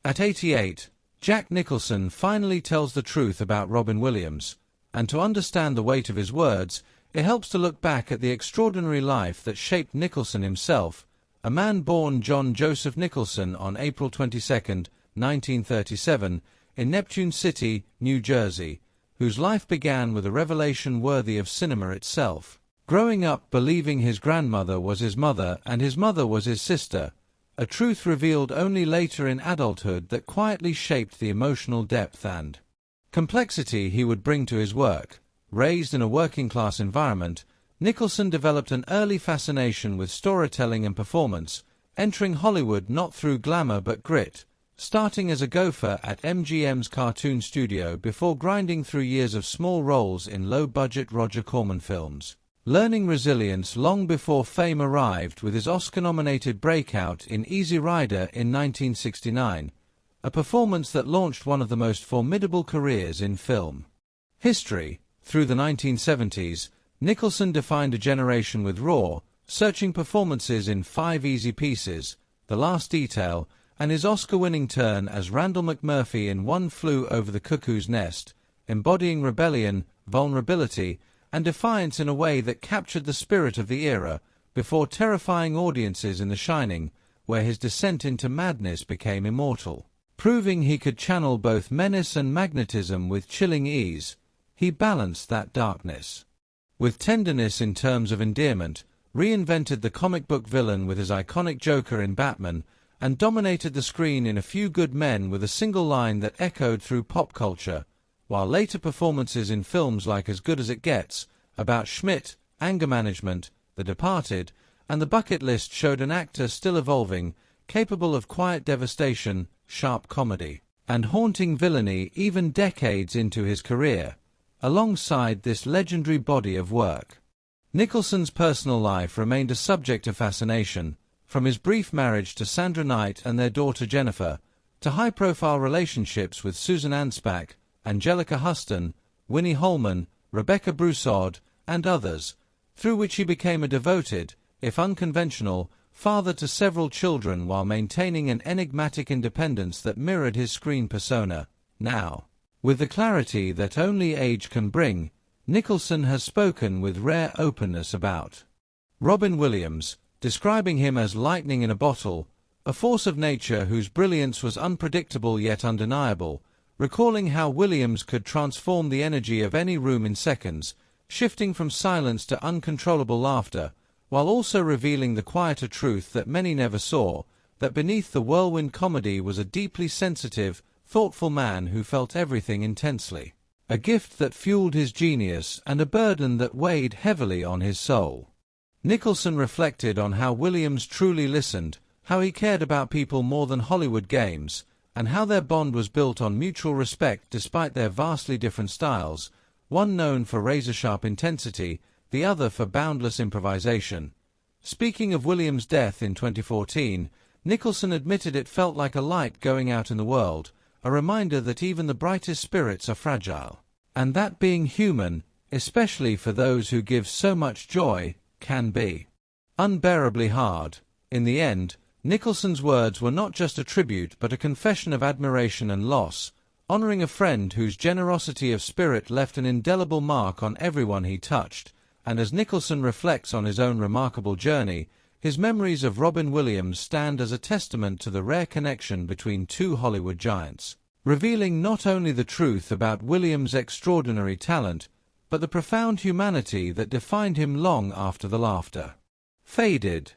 At 88, Jack Nicholson finally tells the truth about Robin Williams, and to understand the weight of his words, it helps to look back at the extraordinary life that shaped Nicholson himself, a man born John Joseph Nicholson on April 22, 1937, in Neptune City, New Jersey, whose life began with a revelation worthy of cinema itself. Growing up believing his grandmother was his mother and his mother was his sister, a truth revealed only later in adulthood that quietly shaped the emotional depth and complexity he would bring to his work. Raised in a working-class environment, Nicholson developed an early fascination with storytelling and performance, entering Hollywood not through glamour but grit, starting as a gopher at MGM's cartoon studio before grinding through years of small roles in low-budget Roger Corman films. Learning resilience long before fame arrived with his Oscar-nominated breakout in Easy Rider in 1969, a performance that launched one of the most formidable careers in film history. Through the 1970s, Nicholson defined a generation with raw, searching performances in Five Easy Pieces, The Last Detail, and his Oscar-winning turn as Randall McMurphy in One Flew Over the Cuckoo's Nest, embodying rebellion, vulnerability, and defiance in a way that captured the spirit of the era, before terrifying audiences in The Shining, where his descent into madness became immortal. Proving he could channel both menace and magnetism with chilling ease, he balanced that darkness with tenderness in terms of endearment, reinvented the comic book villain with his iconic Joker in Batman, and dominated the screen in A Few Good Men with a single line that echoed through pop culture, while later performances in films like As Good as It Gets, About Schmidt, Anger Management, The Departed, and The Bucket List showed an actor still evolving, capable of quiet devastation, sharp comedy, and haunting villainy even decades into his career. Alongside this legendary body of work, Nicholson's personal life remained a subject of fascination, from his brief marriage to Sandra Knight and their daughter Jennifer, to high-profile relationships with Susan Anspach, Angelica Huston, Winnie Holman, Rebecca Broussard, and others, through which he became a devoted, if unconventional, father to several children while maintaining an enigmatic independence that mirrored his screen persona. Now, with the clarity that only age can bring, Nicholson has spoken with rare openness about Robin Williams, describing him as lightning in a bottle, a force of nature whose brilliance was unpredictable yet undeniable, recalling how Williams could transform the energy of any room in seconds, shifting from silence to uncontrollable laughter, while also revealing the quieter truth that many never saw, that beneath the whirlwind comedy was a deeply sensitive, thoughtful man who felt everything intensely. A gift that fueled his genius and a burden that weighed heavily on his soul. Nicholson reflected on how Williams truly listened, how he cared about people more than Hollywood games, and how their bond was built on mutual respect despite their vastly different styles, one known for razor-sharp intensity, the other for boundless improvisation. Speaking of Williams' death in 2014, Nicholson admitted it felt like a light going out in the world, a reminder that even the brightest spirits are fragile, and that being human, especially for those who give so much joy, can be unbearably hard. In the end, Nicholson's words were not just a tribute but a confession of admiration and loss, honoring a friend whose generosity of spirit left an indelible mark on everyone he touched. And as Nicholson reflects on his own remarkable journey, his memories of Robin Williams stand as a testament to the rare connection between two Hollywood giants, revealing not only the truth about Williams' extraordinary talent, but the profound humanity that defined him long after the laughter faded.